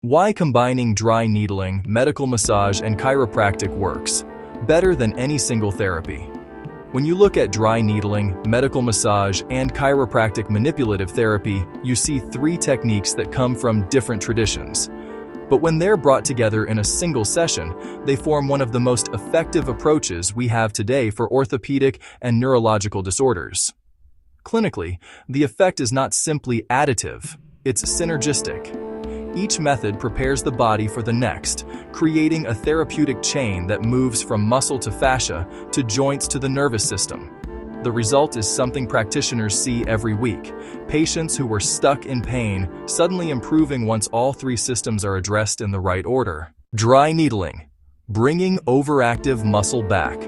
Why combining dry needling, medical massage, and chiropractic works better than any single therapy. When you look at dry needling, medical massage, and chiropractic manipulative therapy, you see three techniques that come from different traditions. But when they're brought together in a single session, they form one of the most effective approaches we have today for orthopedic and neurological disorders. Clinically, the effect is not simply additive, it's synergistic. Each method prepares the body for the next, creating a therapeutic chain that moves from muscle to fascia to joints to the nervous system. The result is something practitioners see every week: patients who were stuck in pain suddenly improving once all three systems are addressed in the right order. Dry needling, bringing overactive muscle back.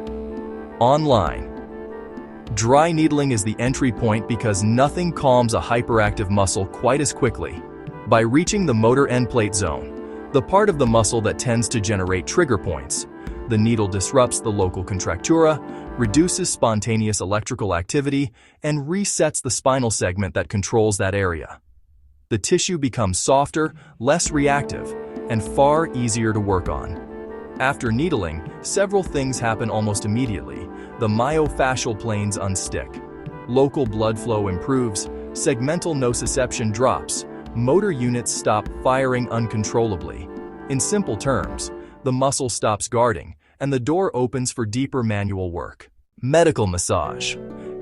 Online. Dry needling is the entry point because nothing calms a hyperactive muscle quite as quickly. By reaching the motor end plate zone, the part of the muscle that tends to generate trigger points, the needle disrupts the local contractura, reduces spontaneous electrical activity, and resets the spinal segment that controls that area. The tissue becomes softer, less reactive, and far easier to work on. After needling, several things happen almost immediately. The myofascial planes unstick. Local blood flow improves, segmental nociception drops, motor units stop firing uncontrollably. In simple terms, the muscle stops guarding, and the door opens for deeper manual work. Medical massage,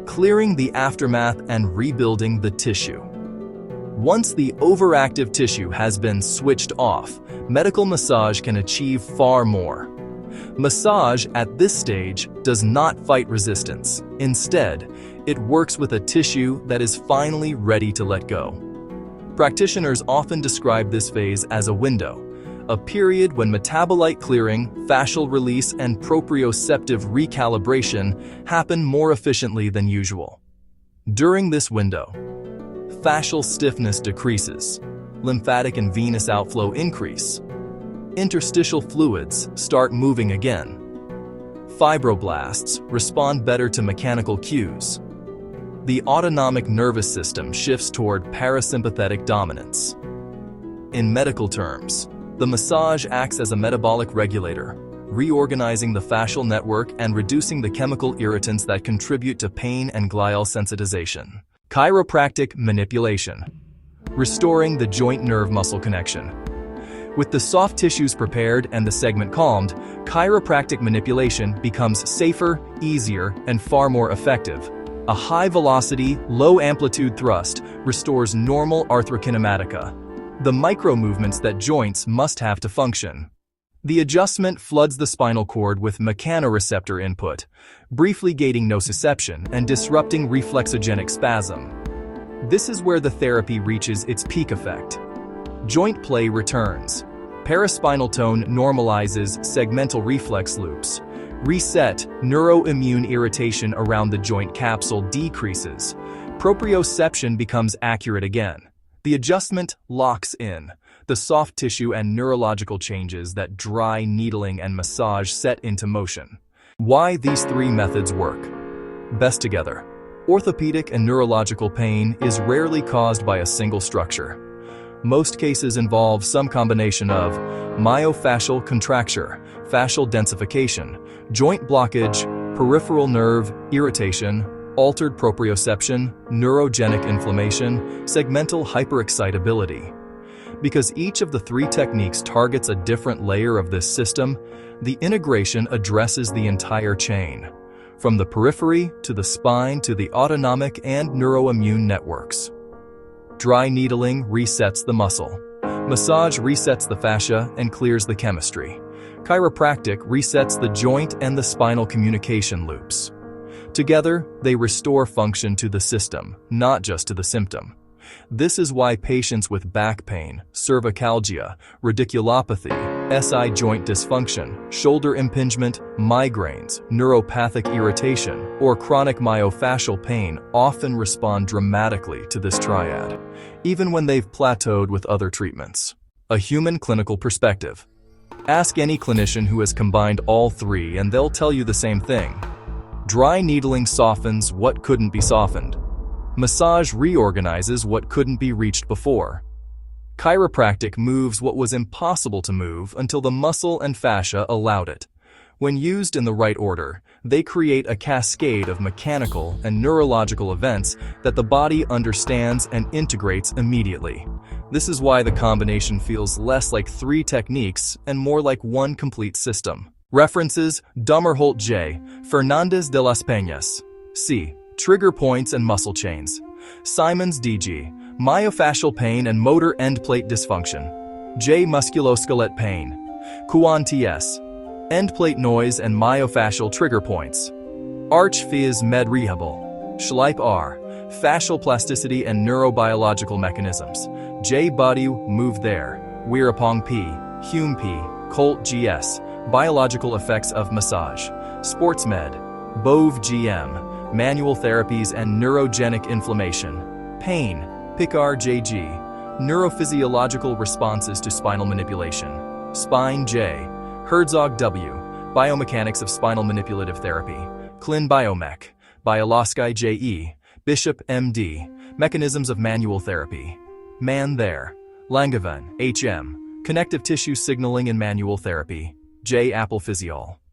clearing the aftermath and rebuilding the tissue. Once the overactive tissue has been switched off, medical massage can achieve far more. Massage at this stage does not fight resistance. Instead, it works with a tissue that is finally ready to let go. Practitioners often describe this phase as a window, a period when metabolite clearing, fascial release, and proprioceptive recalibration happen more efficiently than usual. During this window, fascial stiffness decreases, lymphatic and venous outflow increase, interstitial fluids start moving again, fibroblasts respond better to mechanical cues. The autonomic nervous system shifts toward parasympathetic dominance. In medical terms, the massage acts as a metabolic regulator, reorganizing the fascial network and reducing the chemical irritants that contribute to pain and glial sensitization. Chiropractic manipulation, restoring the joint nerve-muscle connection. With the soft tissues prepared and the segment calmed, chiropractic manipulation becomes safer, easier, and far more effective. A high-velocity, low-amplitude thrust restores normal arthrokinematica, the micro-movements that joints must have to function. The adjustment floods the spinal cord with mechanoreceptor input, briefly gating nociception and disrupting reflexogenic spasm. This is where the therapy reaches its peak effect. Joint play returns. Paraspinal tone normalizes segmental reflex loops. Reset, neuroimmune irritation around the joint capsule decreases. Proprioception becomes accurate again. The adjustment locks in the soft tissue and neurological changes that dry needling and massage set into motion. Why these three methods work best together. Orthopedic and neurological pain is rarely caused by a single structure. Most cases involve some combination of myofascial contracture, fascial densification, joint blockage, peripheral nerve irritation, altered proprioception, neurogenic inflammation, segmental hyperexcitability. Because each of the three techniques targets a different layer of this system, the integration addresses the entire chain, from the periphery to the spine to the autonomic and neuroimmune networks. Dry needling resets the muscle. Massage resets the fascia and clears the chemistry. Chiropractic resets the joint and the spinal communication loops. Together, they restore function to the system, not just to the symptom. This is why patients with back pain, cervicalgia, radiculopathy, SI joint dysfunction, shoulder impingement, migraines, neuropathic irritation, or chronic myofascial pain often respond dramatically to this triad, even when they've plateaued with other treatments. A human clinical perspective. Ask any clinician who has combined all three and they'll tell you the same thing. Dry needling softens what couldn't be softened. Massage reorganizes what couldn't be reached before. Chiropractic moves what was impossible to move until the muscle and fascia allowed it. When used in the right order, they create a cascade of mechanical and neurological events that the body understands and integrates immediately. This is why the combination feels less like 3 techniques and more like one complete system. References: Dummerholt J. Fernandez de las Peñas. C. Trigger points and muscle chains. Simons D.G. Myofascial pain and motor end plate dysfunction. J. Musculoskeletal pain. Kuan T.S. End plate noise and myofascial trigger points. Arch Phys Med Rehable. Schleip R. Fascial plasticity and neurobiological mechanisms. J. Body Move There. Weirapong P. Hume P. Colt G.S. Biological effects of massage. Sports Med. Bove G.M. Manual therapies and neurogenic inflammation. Pain. Picard J.G. Neurophysiological responses to spinal manipulation. Spine J. Herzog W. Biomechanics of spinal manipulative therapy. Clin Biomech. Bioloski J.E. Bishop M.D. Mechanisms of manual therapy. Man There. Langevin H.M. Connective tissue signaling in manual therapy. J. Apple Physiol.